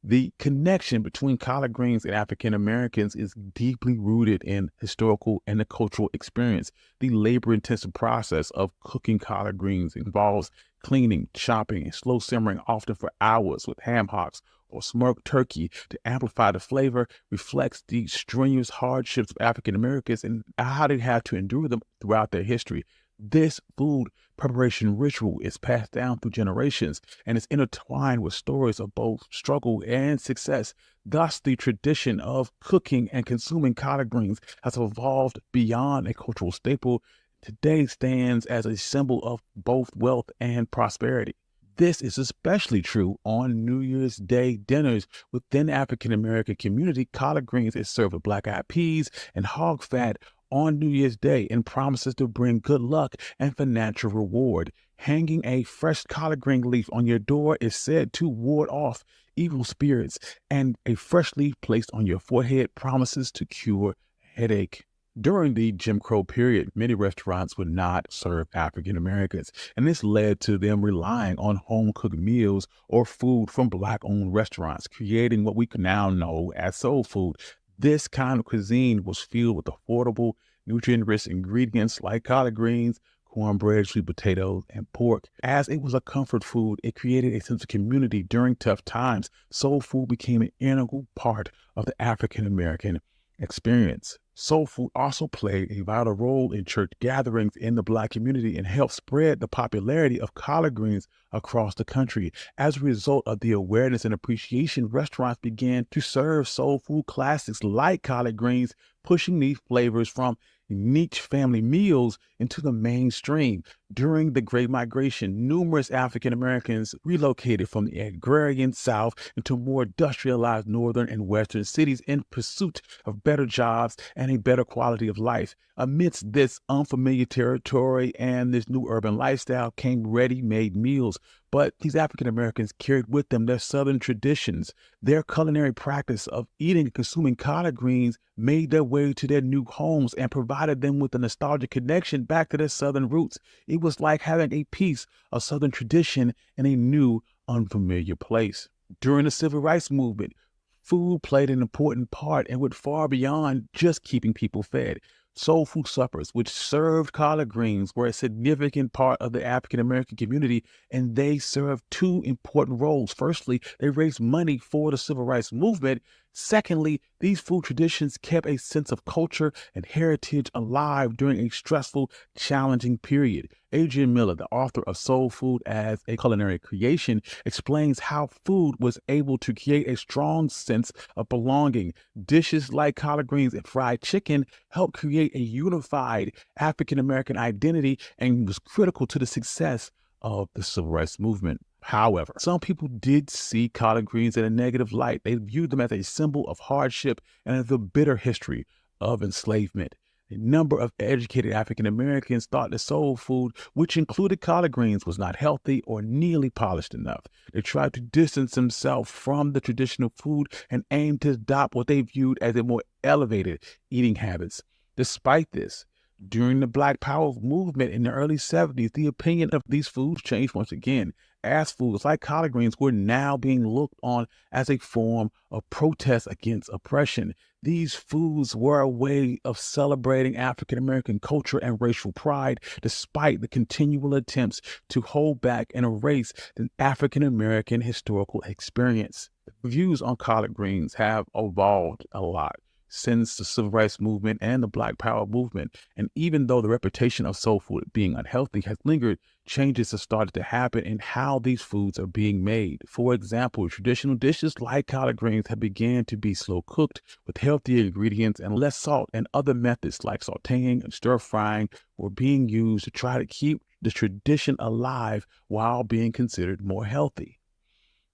The connection between collard greens and African Americans is deeply rooted in historical and the cultural experience. The labor-intensive process of cooking collard greens involves cleaning, chopping, and slow simmering, often for hours, with ham hocks or smoked turkey to amplify the flavor, reflects the strenuous hardships of African Americans and how they had to endure them throughout their history. This food preparation ritual is passed down through generations and is intertwined with stories of both struggle and success. Thus, the tradition of cooking and consuming collard greens has evolved beyond a cultural staple. Today stands as a symbol of both wealth and prosperity. This is especially true on New Year's Day dinners. Within the African American community, collard greens is served with black-eyed peas and hog fat on New Year's Day and promises to bring good luck and financial reward. Hanging a fresh collard green leaf on your door is said to ward off evil spirits, and a fresh leaf placed on your forehead promises to cure a headache. During the Jim Crow period, many restaurants would not serve African Americans, and this led to them relying on home-cooked meals or food from Black-owned restaurants, creating what we now know as soul food. This kind of cuisine was filled with affordable, nutrient-rich ingredients like collard greens, cornbread, sweet potatoes, and pork. As it was a comfort food, it created a sense of community during tough times. Soul food became an integral part of the African American experience. Soul food also played a vital role in church gatherings in the Black community and helped spread the popularity of collard greens across the country. As a result of the awareness and appreciation, restaurants began to serve soul food classics like collard greens, pushing these flavors from niche family meals into the mainstream. During the Great Migration, numerous African Americans relocated from the agrarian South into more industrialized northern and western cities in pursuit of better jobs and a better quality of life. Amidst this unfamiliar territory and this new urban lifestyle came ready-made meals, but these African Americans carried with them their Southern traditions. Their culinary practice of eating and consuming collard greens made their way to their new homes and provided them with a nostalgic connection back to their Southern roots. It was like having a piece of Southern tradition in a new, unfamiliar place. During the Civil Rights Movement, food played an important part and went far beyond just keeping people fed. Soul food suppers, which served collard greens, were a significant part of the African American community, and they served two important roles. Firstly, they raised money for the Civil Rights Movement. Secondly, these food traditions kept a sense of culture and heritage alive during a stressful, challenging period. Adrian Miller, the author of Soul Food as a Culinary Creation, explains how food was able to create a strong sense of belonging. Dishes like collard greens and fried chicken helped create a unified African American identity and was critical to the success of the Civil Rights Movement. However, some people did see collard greens in a negative light. They viewed them as a symbol of hardship and as the bitter history of enslavement. A number of educated African Americans thought that soul food, which included collard greens, was not healthy or nearly polished enough. They tried to distance themselves from the traditional food and aimed to adopt what they viewed as a more elevated eating habits. Despite this, during the Black Power movement in the early 70s, the opinion of these foods changed once again, as foods like collard greens were now being looked on as a form of protest against oppression. These foods were a way of celebrating African American culture and racial pride, despite the continual attempts to hold back and erase the African American historical experience. Views on collard greens have evolved a lot. since the civil rights movement and the Black Power movement. And even though the reputation of soul food being unhealthy has lingered, changes have started to happen in how these foods are being made. For example, traditional dishes like collard greens have begun to be slow cooked with healthier ingredients and less salt, and other methods like sauteing and stir frying were being used to try to keep the tradition alive while being considered more healthy.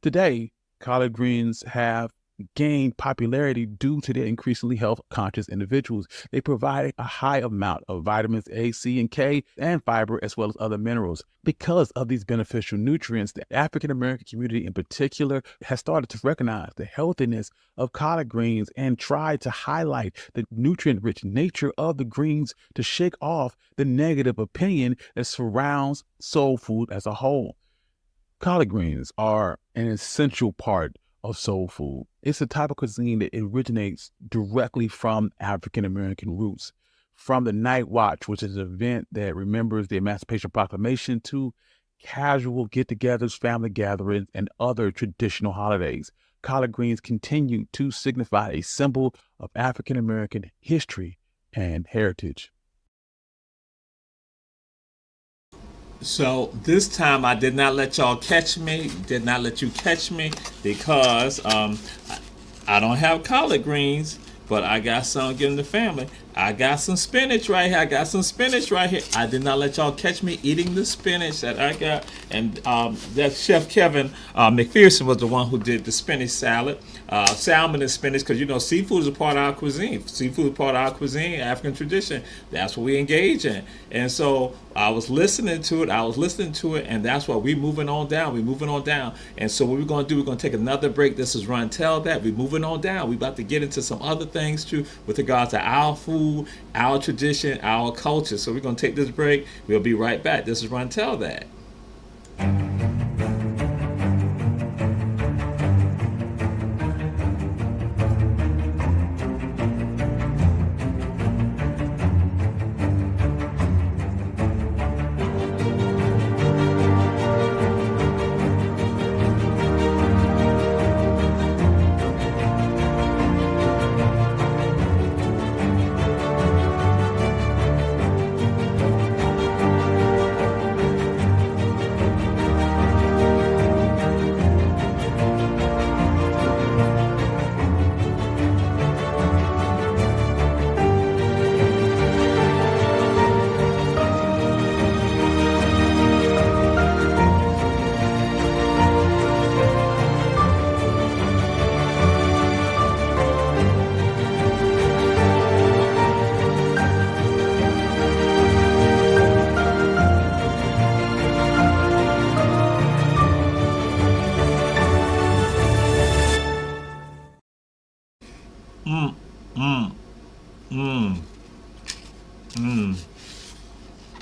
Today, collard greens have gained popularity due to their increasingly health-conscious individuals. They provide a high amount of vitamins A, C, and K, and fiber, as well as other minerals. Because of these beneficial nutrients, the African-American community in particular has started to recognize the healthiness of collard greens and try to highlight the nutrient-rich nature of the greens to shake off the negative opinion that surrounds soul food as a whole. Collard greens are an essential part of soul food. It's a type of cuisine that originates directly from African-American roots. From the Night Watch, which is an event that remembers the Emancipation Proclamation, to casual get-togethers, family gatherings, and other traditional holidays, collard greens continue to signify a symbol of African-American history and heritage. So this time I did not let y'all catch me, did not let you catch me, because I don't have collard greens, but I got some getting the family. I got some spinach right here. I did not let y'all catch me eating the spinach that I got. And that Chef Kevin McPherson was the one who did the spinach salad. Salmon and spinach, because, you know, seafood is a part of our cuisine. African tradition. That's what we engage in. And so I was listening to it, and that's why we're moving on down. And so what we're going to do, we're going to take another break. This is Run Tell That. We're moving on down. We're about to get into some other things, too, with regards to our food, our tradition, our culture. So we're going to take this break. We'll be right back. This is Run Tell That.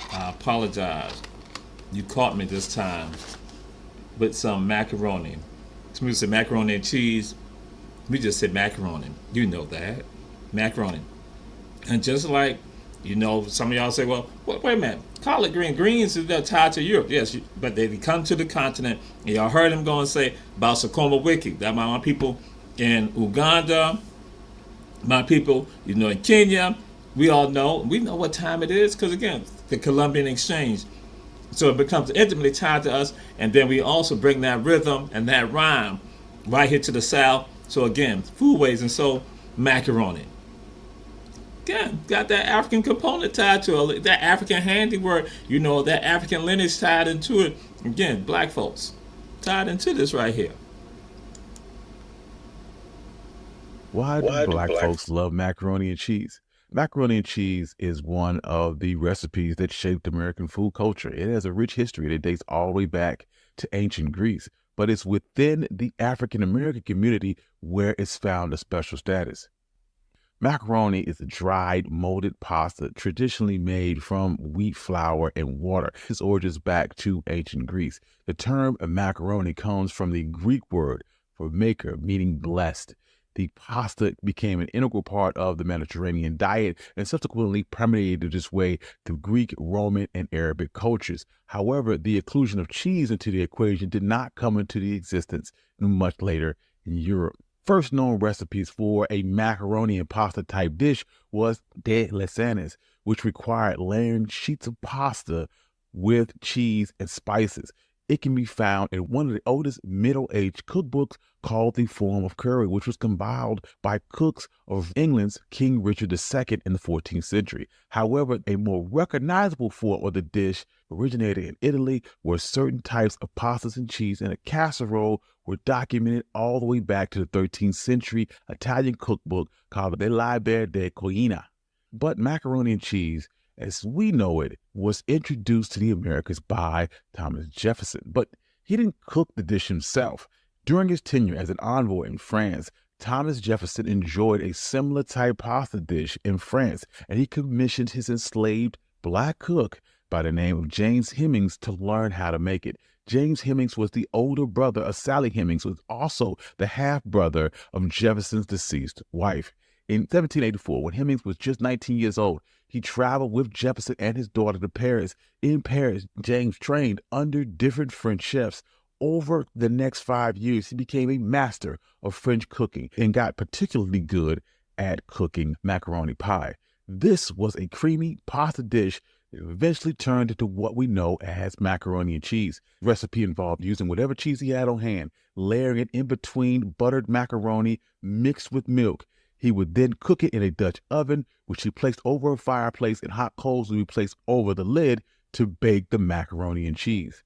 I apologize. You caught me this time with some macaroni. Somebody said macaroni and cheese. We just said macaroni. You know that. Macaroni. And just like, you know, some of y'all say, well, wait a minute. Collard greens is tied to Europe. Yes, but they come to the continent. And y'all heard them go and say about Sukuma Wiki. That my people in Uganda, my people, you know, in Kenya. We know what time it is, because again, the Columbian Exchange. So it becomes intimately tied to us, and then we also bring that rhythm and that rhyme right here to the South. So again, foodways, and so macaroni. Again, got that African component tied to it, that African handiwork, you know, that African lineage tied into it. Again, black folks tied into this right here. Why do black folks love macaroni and cheese? Macaroni and cheese is one of the recipes that shaped American food culture. It has a rich history that dates all the way back to ancient Greece, but it's within the African American community where it's found a special status. Macaroni is a dried, molded pasta traditionally made from wheat flour and water. Its origins back to ancient Greece. The term macaroni comes from the Greek word for maker, meaning blessed. The pasta became an integral part of the Mediterranean diet and subsequently permeated this way through Greek, Roman, and Arabic cultures. However, the inclusion of cheese into the equation did not come into the existence much later in Europe. first known recipes for a macaroni and pasta type dish was de lasagne, which required layering sheets of pasta with cheese and spices. It can be found in one of the oldest Middle-aged cookbooks called The Form of Curry, which was compiled by cooks of England's King Richard II in the 14th century. However, a more recognizable form of the dish originated in Italy, where certain types of pastas and cheese in a casserole were documented all the way back to the 13th century Italian cookbook called the Liber de Cucina. But macaroni and cheese, as we know it, was introduced to the Americas by Thomas Jefferson, but he didn't cook the dish himself. During his tenure as an envoy in France, Thomas Jefferson enjoyed a similar type pasta dish in France, and he commissioned his enslaved black cook by the name of James Hemings to learn how to make it. James Hemings was the older brother of Sally Hemings, who was also the half-brother of Jefferson's deceased wife. In 1784, when Hemings was just 19 years old, he traveled with Jefferson and his daughter to Paris. In Paris, James trained under different French chefs. Over the next 5 years, he became a master of French cooking and got particularly good at cooking macaroni pie. This was a creamy pasta dish that eventually turned into what we know as macaroni and cheese. The recipe involved using whatever cheese he had on hand, layering it in between buttered macaroni mixed with milk. He would then cook it in a Dutch oven, which he placed over a fireplace, and hot coals would be placed over the lid to bake the macaroni and cheese.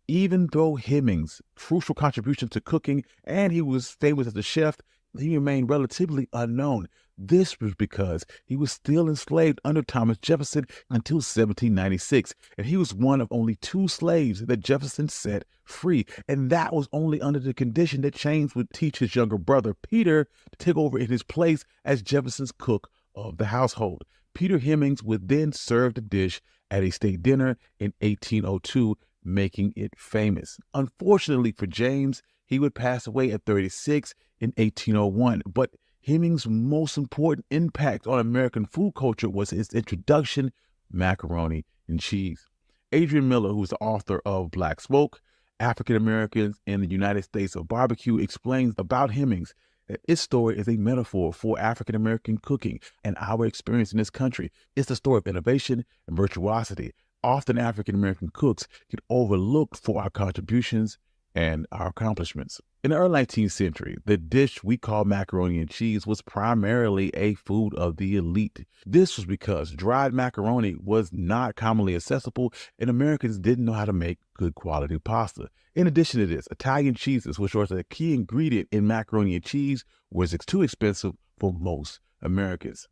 Even though Hemings' crucial contribution to cooking and he was famous as a chef, he remained relatively unknown. This was because he was still enslaved under Thomas Jefferson until 1796, and he was one of only 2 slaves that Jefferson set free, and that was only under the condition that James would teach his younger brother, Peter, to take over in his place as Jefferson's cook of the household. Peter Hemings would then serve the dish at a state dinner in 1802, making it famous. Unfortunately for James, he would pass away at 36 in 1801, but Hemings' most important impact on American food culture was his introduction, macaroni and cheese. Adrian Miller, who is the author of Black Smoke, African Americans in the United States of Barbecue, explains about Hemings that its story is a metaphor for African American cooking and our experience in this country. It's the story of innovation and virtuosity. Often African American cooks get overlooked for our contributions and our accomplishments. In the early 19th century, the dish we call macaroni and cheese was primarily a food of the elite. This was because dried macaroni was not commonly accessible and Americans didn't know how to make good quality pasta. In addition to this, Italian cheeses, which was a key ingredient in macaroni and cheese, was too expensive for most Americans.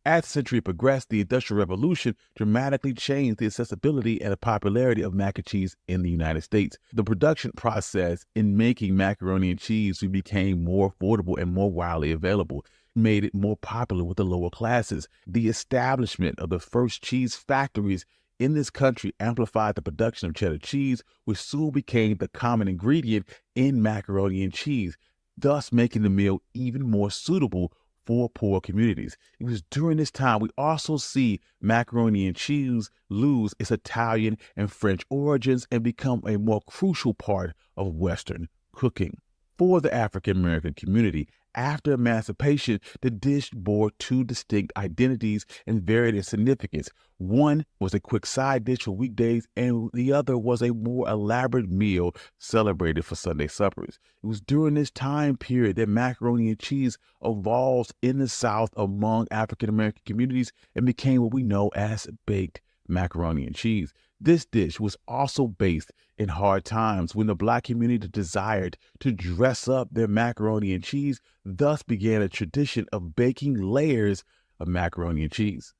As the century progressed, the Industrial Revolution dramatically changed the accessibility and the popularity of mac and cheese in the United States. The production process in making macaroni and cheese became more affordable and more widely available, made it more popular with the lower classes. The establishment of the first cheese factories in this country amplified the production of cheddar cheese, which soon became the common ingredient in macaroni and cheese, thus making the meal even more suitable for poor communities. It was during this time we also see macaroni and cheese lose its Italian and French origins and become a more crucial part of Western cooking. For the African American community, after emancipation, the dish bore 2 distinct identities and varied in significance. One was a quick side dish for weekdays, and the other was a more elaborate meal celebrated for Sunday suppers. It was during this time period that macaroni and cheese evolved in the South among African American communities and became what we know as baked macaroni and cheese. This dish was also based in hard times when the Black community desired to dress up their macaroni and cheese, thus began a tradition of baking layers of macaroni and cheese.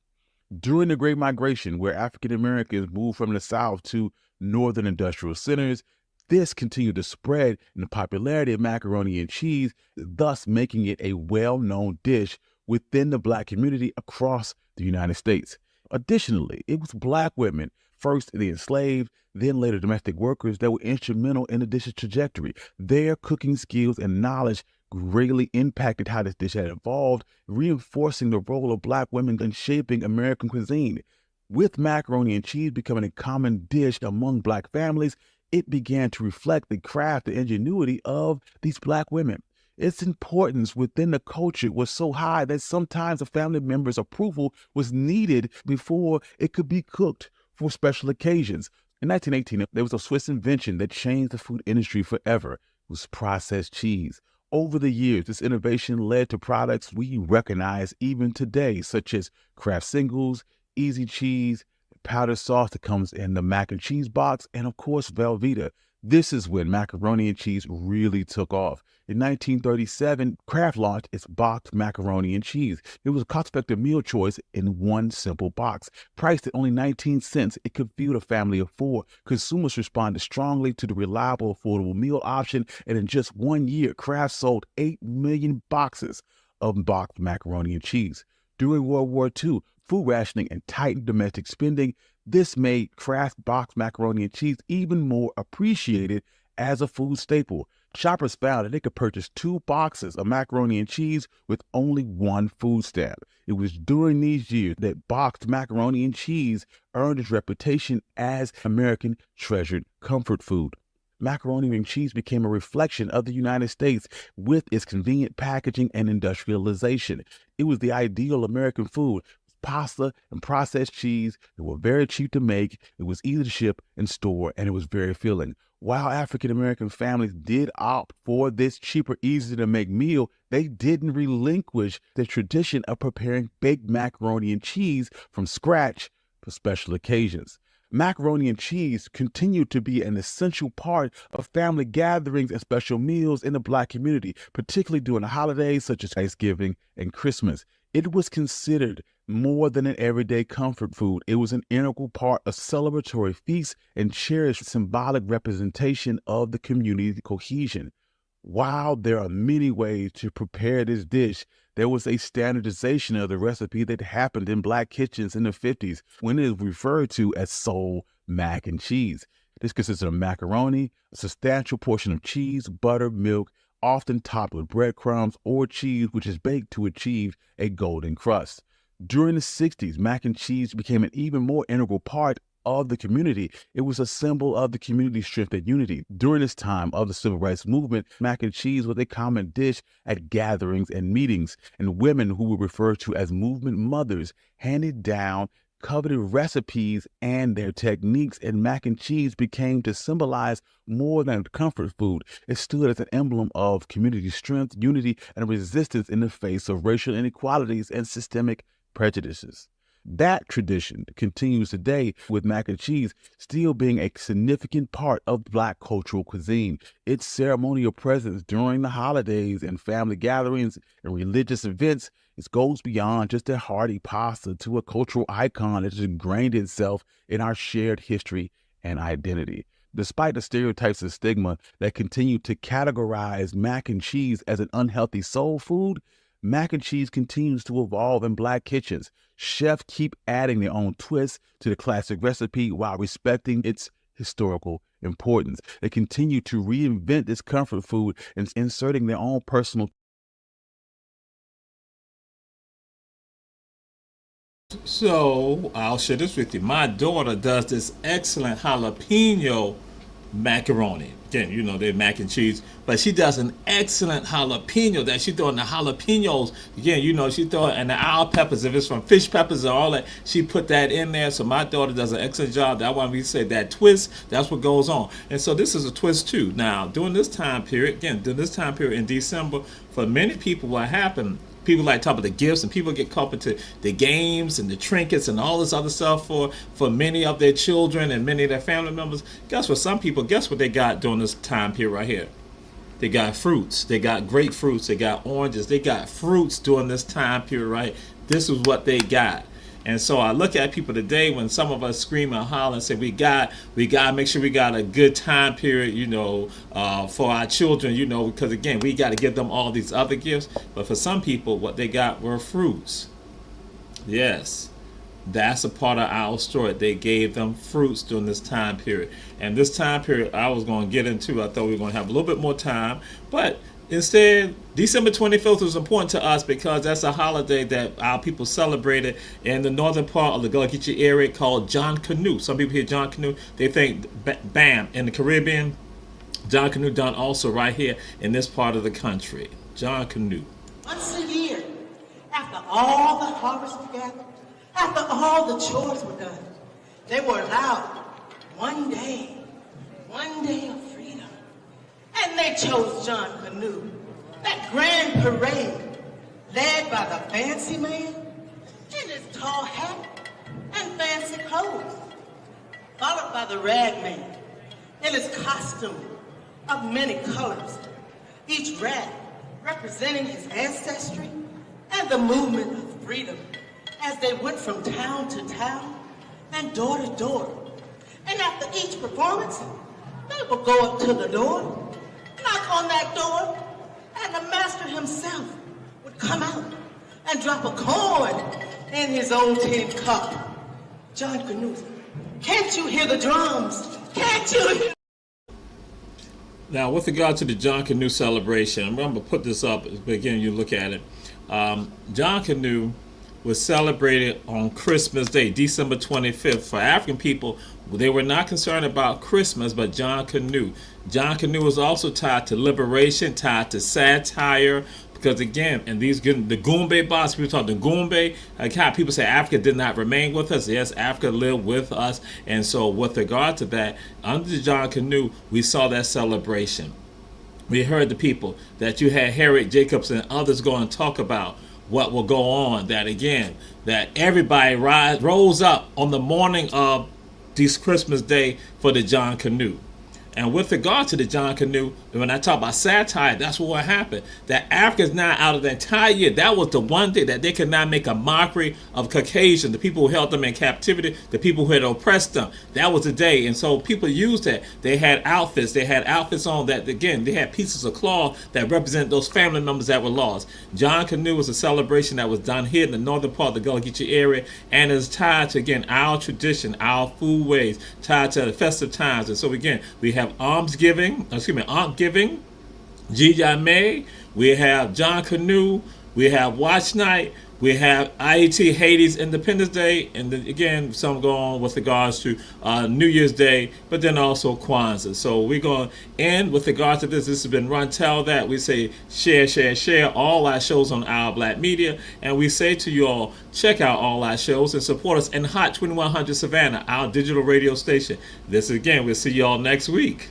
During the Great Migration, where African Americans moved from the South to northern industrial centers, this continued to spread in the popularity of macaroni and cheese, thus making it a well-known dish within the Black community across the United States. Additionally, it was Black women, first the enslaved, then later domestic workers, that were instrumental in the dish's trajectory. Their cooking skills and knowledge greatly impacted how this dish had evolved, reinforcing the role of Black women in shaping American cuisine. With macaroni and cheese becoming a common dish among Black families, it began to reflect the craft and ingenuity of these Black women. Its importance within the culture was so high that sometimes a family member's approval was needed before it could be cooked for special occasions. In 1918, there was a Swiss invention that changed the food industry forever. It was processed cheese. Over the years, this innovation led to products we recognize even today, such as Kraft Singles, Easy Cheese, powdered sauce that comes in the mac and cheese box, and of course, Velveeta. This is when macaroni and cheese really took off. In 1937, Kraft launched its boxed macaroni and cheese. It was a cost-effective meal choice in one simple box. Priced at only 19 cents, it could feed a family of 4. Consumers responded strongly to the reliable, affordable meal option, and in just 1 year, Kraft sold 8 million boxes of boxed macaroni and cheese. During World War II, food rationing and tightened domestic spending, this made Kraft boxed macaroni and cheese even more appreciated as a food staple. Shoppers found that they could purchase 2 boxes of macaroni and cheese with only 1 food stamp. It was during these years that boxed macaroni and cheese earned its reputation as American treasured comfort food. Macaroni and cheese became a reflection of the United States with its convenient packaging and industrialization. It was the ideal American food. Pasta and processed cheese. They were very cheap to make. It was easy to ship and store, and it was very filling. While African American families did opt for this cheaper, easier to make meal, they didn't relinquish the tradition of preparing baked macaroni and cheese from scratch for special occasions. Macaroni and cheese continued to be an essential part of family gatherings and special meals in the Black community, particularly during the holidays such as Thanksgiving and Christmas. It was considered more than an everyday comfort food. It was an integral part of celebratory feasts and cherished symbolic representation of the community cohesion. While there are many ways to prepare this dish, there was a standardization of the recipe that happened in Black kitchens in the 50s when it was referred to as soul mac and cheese. This consisted of macaroni, a substantial portion of cheese, butter, milk, often topped with breadcrumbs or cheese, which is baked to achieve a golden crust. During the 60s, mac and cheese became an even more integral part of the community. It was a symbol of the community's strength and unity. During this time of the civil rights movement, mac and cheese was a common dish at gatherings and meetings, and women who were referred to as movement mothers handed down coveted recipes and their techniques, and mac and cheese became to symbolize more than comfort food. It stood as an emblem of community strength, unity, and resistance in the face of racial inequalities and systemic prejudices. That tradition continues today, with mac and cheese still being a significant part of Black cultural cuisine. Its ceremonial presence during the holidays and family gatherings and religious events, it goes beyond just a hearty pasta to a cultural icon that has ingrained itself in our shared history and identity. Despite the stereotypes and stigma that continue to categorize mac and cheese as an unhealthy soul food, mac and cheese continues to evolve in Black kitchens. Chefs keep adding their own twists to the classic recipe while respecting its historical importance. They continue to reinvent this comfort food and inserting their own personal. So I'll share this with you. My daughter does this excellent jalapeno macaroni. Again, you know, they're mac and cheese, but she does an excellent jalapeno that she throw in the jalapenos. Again, you know, she throw it in the owl peppers. If it's from fish peppers and all that, she put that in there. So my daughter does an excellent job. That's why we say that twist, that's what goes on. And so this is a twist too. Now, during this time period in December, for many people, what happened, people like talk about the gifts, and people get caught into the games and the trinkets and all this other stuff for many of their children and many of their family members. Guess what? Some people, guess what they got during this time period right here? They got fruits. They got grapefruits. They got oranges. They got fruits during this time period, right? This is what they got. And so I look at people today when some of us scream and holler and say we got to make sure we got a good time period, you know, for our children, you know, because again, we got to give them all these other gifts. But for some people, what they got were fruits. Yes, that's a part of our story. They gave them fruits during this time period. And this time period I was going to get into, I thought we were going to have a little bit more time, but instead, December 25th was important to us because that's a holiday that our people celebrated in the northern part of the Gullah Geechee area called John Canoe. Some people hear John Canoe, they think BAM in the Caribbean. John Canoe done also right here in this part of the country. John Canoe. Once a year, after all the harvest was gathered, after all the chores were done, they were allowed one day of freedom. And they chose John Canoe, that grand parade led by the fancy man in his tall hat and fancy clothes, followed by the rag man in his costume of many colors, each rag representing his ancestry and the movement of freedom as they went from town to town and door to door. And after each performance, they would go up to the door, knock on that door, and the master himself would come out and drop a coin in his old tin cup. John Canoe, can't you hear the drums? Can't you hear? Now, with regard to the John Canoe celebration, I'm going to put this up, but again, you look at it. John Canoe was celebrated on Christmas Day, December 25th. For African people, they were not concerned about Christmas, but John Canoe. John Canoe was also tied to liberation, tied to satire, because again, and these the Goombay boss, people talk the Goombay, like how people say Africa did not remain with us. Yes, Africa lived with us. And so with regard to that, under John Canoe, we saw that celebration. We heard the people that you had Harriet Jacobs and others go and talk about what will go on, that again, that everybody rose up on the morning of this Christmas Day for the John Canoe. And with regard to the John Canoe, when I talk about satire, that's what happened. That Africa is now out of the entire year. That was the one day that they could not make a mockery of Caucasians, the people who held them in captivity, the people who had oppressed them. That was the day. And so people used that. They had outfits. They had outfits on that, again, they had pieces of cloth that represent those family members that were lost. John Canoe was a celebration that was done here in the northern part of the Gullah Geechee area and is tied to, again, our tradition, our food ways, tied to the festive times. And so, again, we have Aunt Giving, G.I. May, we have John Canoe, we have Watch Night, we have IET Haiti's Independence Day, and then again, some go on with regards to New Year's Day, but then also Kwanzaa. So we're going to end with regards to this. This has been Run Tell That. We say share all our shows on Our Black Media, and we say to you all, check out all our shows and support us in Hot 2100 Savannah, our digital radio station. This again, we'll see you all next week.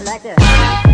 Like that.